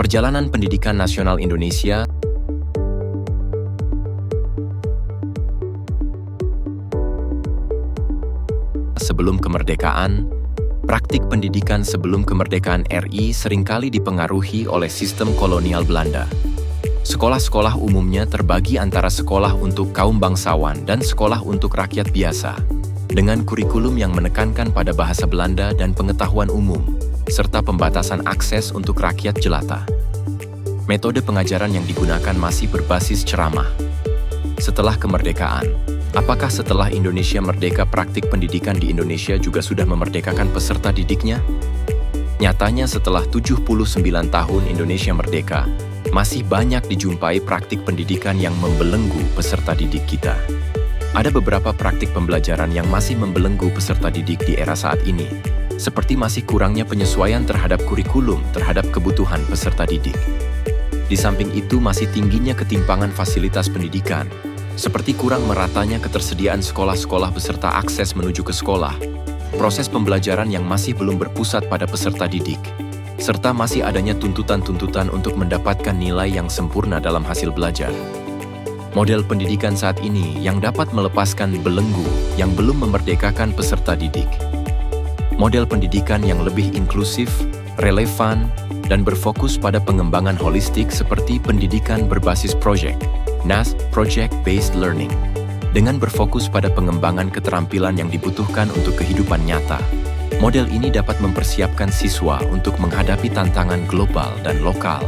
Perjalanan Pendidikan Nasional Indonesia sebelum kemerdekaan. Praktik pendidikan sebelum kemerdekaan RI seringkali dipengaruhi oleh sistem kolonial Belanda. Sekolah-sekolah umumnya terbagi antara sekolah untuk kaum bangsawan dan sekolah untuk rakyat biasa, dengan kurikulum yang menekankan pada bahasa Belanda dan pengetahuan umum, serta pembatasan akses untuk rakyat jelata. Metode pengajaran yang digunakan masih berbasis ceramah. Setelah kemerdekaan, apakah setelah Indonesia merdeka praktik pendidikan di Indonesia juga sudah memerdekakan peserta didiknya? Nyatanya setelah 79 tahun Indonesia merdeka, masih banyak dijumpai praktik pendidikan yang membelenggu peserta didik kita. Ada beberapa praktik pembelajaran yang masih membelenggu peserta didik di era saat ini, seperti masih kurangnya penyesuaian terhadap kurikulum terhadap kebutuhan peserta didik. Di samping itu masih tingginya ketimpangan fasilitas pendidikan, seperti kurang meratanya ketersediaan sekolah-sekolah beserta akses menuju ke sekolah, proses pembelajaran yang masih belum berpusat pada peserta didik, serta masih adanya tuntutan-tuntutan untuk mendapatkan nilai yang sempurna dalam hasil belajar. Model pendidikan saat ini yang dapat melepaskan belenggu yang belum memerdekakan peserta didik. Model pendidikan yang lebih inklusif, relevan, dan berfokus pada pengembangan holistik seperti pendidikan berbasis proyek, NAS Project-Based Learning, dengan berfokus pada pengembangan keterampilan yang dibutuhkan untuk kehidupan nyata. Model ini dapat mempersiapkan siswa untuk menghadapi tantangan global dan lokal,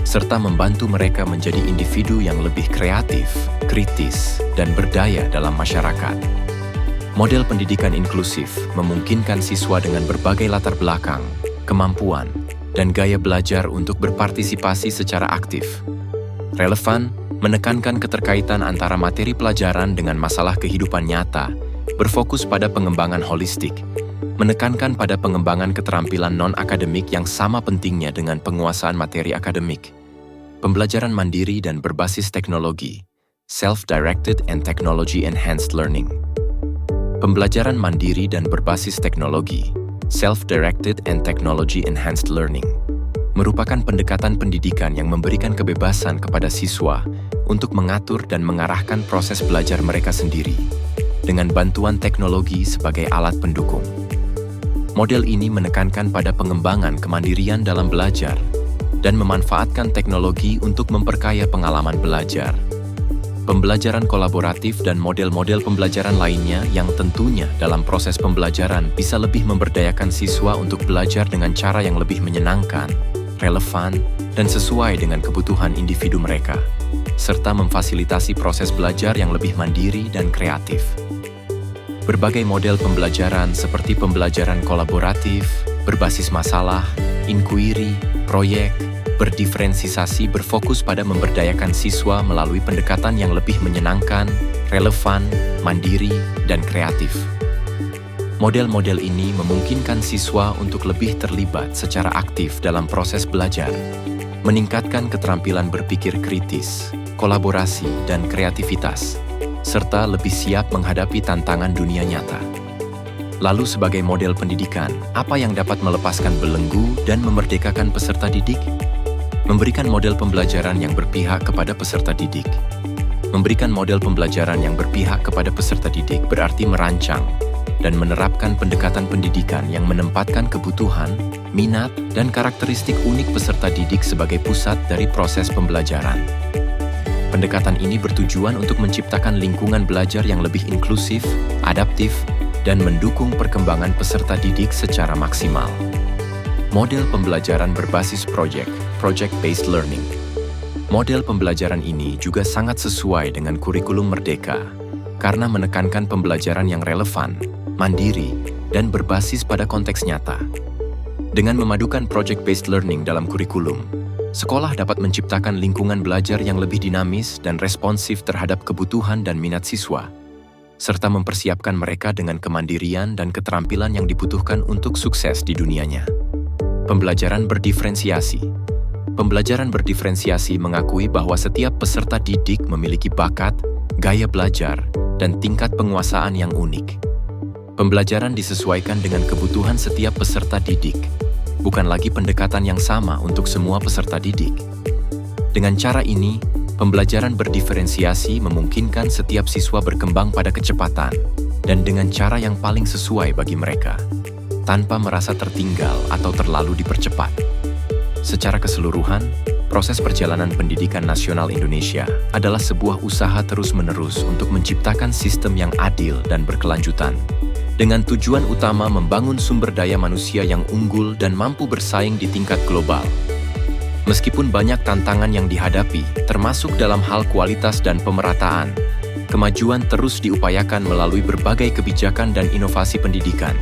serta membantu mereka menjadi individu yang lebih kreatif, kritis, dan berdaya dalam masyarakat. Model pendidikan inklusif memungkinkan siswa dengan berbagai latar belakang, kemampuan, dan gaya belajar untuk berpartisipasi secara aktif. Relevan, menekankan keterkaitan antara materi pelajaran dengan masalah kehidupan nyata, berfokus pada pengembangan holistik, menekankan pada pengembangan keterampilan non-akademik yang sama pentingnya dengan penguasaan materi akademik. Pembelajaran mandiri dan berbasis teknologi, Self-Directed and Technology-Enhanced Learning. Pembelajaran mandiri dan berbasis teknologi, Self-Directed and Technology-Enhanced Learning, merupakan pendekatan pendidikan yang memberikan kebebasan kepada siswa untuk mengatur dan mengarahkan proses belajar mereka sendiri, dengan bantuan teknologi sebagai alat pendukung. Model ini menekankan pada pengembangan kemandirian dalam belajar dan memanfaatkan teknologi untuk memperkaya pengalaman belajar. Pembelajaran kolaboratif dan model-model pembelajaran lainnya yang tentunya dalam proses pembelajaran bisa lebih memberdayakan siswa untuk belajar dengan cara yang lebih menyenangkan, relevan, dan sesuai dengan kebutuhan individu mereka, serta memfasilitasi proses belajar yang lebih mandiri dan kreatif. Berbagai model pembelajaran seperti pembelajaran kolaboratif, berbasis masalah, inquiry, proyek, berdiferensiasi berfokus pada memberdayakan siswa melalui pendekatan yang lebih menyenangkan, relevan, mandiri, dan kreatif. Model-model ini memungkinkan siswa untuk lebih terlibat secara aktif dalam proses belajar, meningkatkan keterampilan berpikir kritis, kolaborasi, dan kreativitas, serta lebih siap menghadapi tantangan dunia nyata. Lalu sebagai model pendidikan, apa yang dapat melepaskan belenggu dan memerdekakan peserta didik? Memberikan model pembelajaran yang berpihak kepada peserta didik. Memberikan model pembelajaran yang berpihak kepada peserta didik berarti merancang dan menerapkan pendekatan pendidikan yang menempatkan kebutuhan, minat, dan karakteristik unik peserta didik sebagai pusat dari proses pembelajaran. Pendekatan ini bertujuan untuk menciptakan lingkungan belajar yang lebih inklusif, adaptif, dan mendukung perkembangan peserta didik secara maksimal. Model pembelajaran berbasis proyek, Project-Based Learning. Model pembelajaran ini juga sangat sesuai dengan kurikulum Merdeka, karena menekankan pembelajaran yang relevan, mandiri, dan berbasis pada konteks nyata. Dengan memadukan Project-Based Learning dalam kurikulum, sekolah dapat menciptakan lingkungan belajar yang lebih dinamis dan responsif terhadap kebutuhan dan minat siswa, serta mempersiapkan mereka dengan kemandirian dan keterampilan yang dibutuhkan untuk sukses di dunianya. Pembelajaran berdiferensiasi. Pembelajaran berdiferensiasi mengakui bahwa setiap peserta didik memiliki bakat, gaya belajar, dan tingkat penguasaan yang unik. Pembelajaran disesuaikan dengan kebutuhan setiap peserta didik, bukan lagi pendekatan yang sama untuk semua peserta didik. Dengan cara ini, pembelajaran berdiferensiasi memungkinkan setiap siswa berkembang pada kecepatan dan dengan cara yang paling sesuai bagi mereka, tanpa merasa tertinggal atau terlalu dipercepat. Secara keseluruhan, proses perjalanan pendidikan nasional Indonesia adalah sebuah usaha terus-menerus untuk menciptakan sistem yang adil dan berkelanjutan, dengan tujuan utama membangun sumber daya manusia yang unggul dan mampu bersaing di tingkat global. Meskipun banyak tantangan yang dihadapi, termasuk dalam hal kualitas dan pemerataan, kemajuan terus diupayakan melalui berbagai kebijakan dan inovasi pendidikan,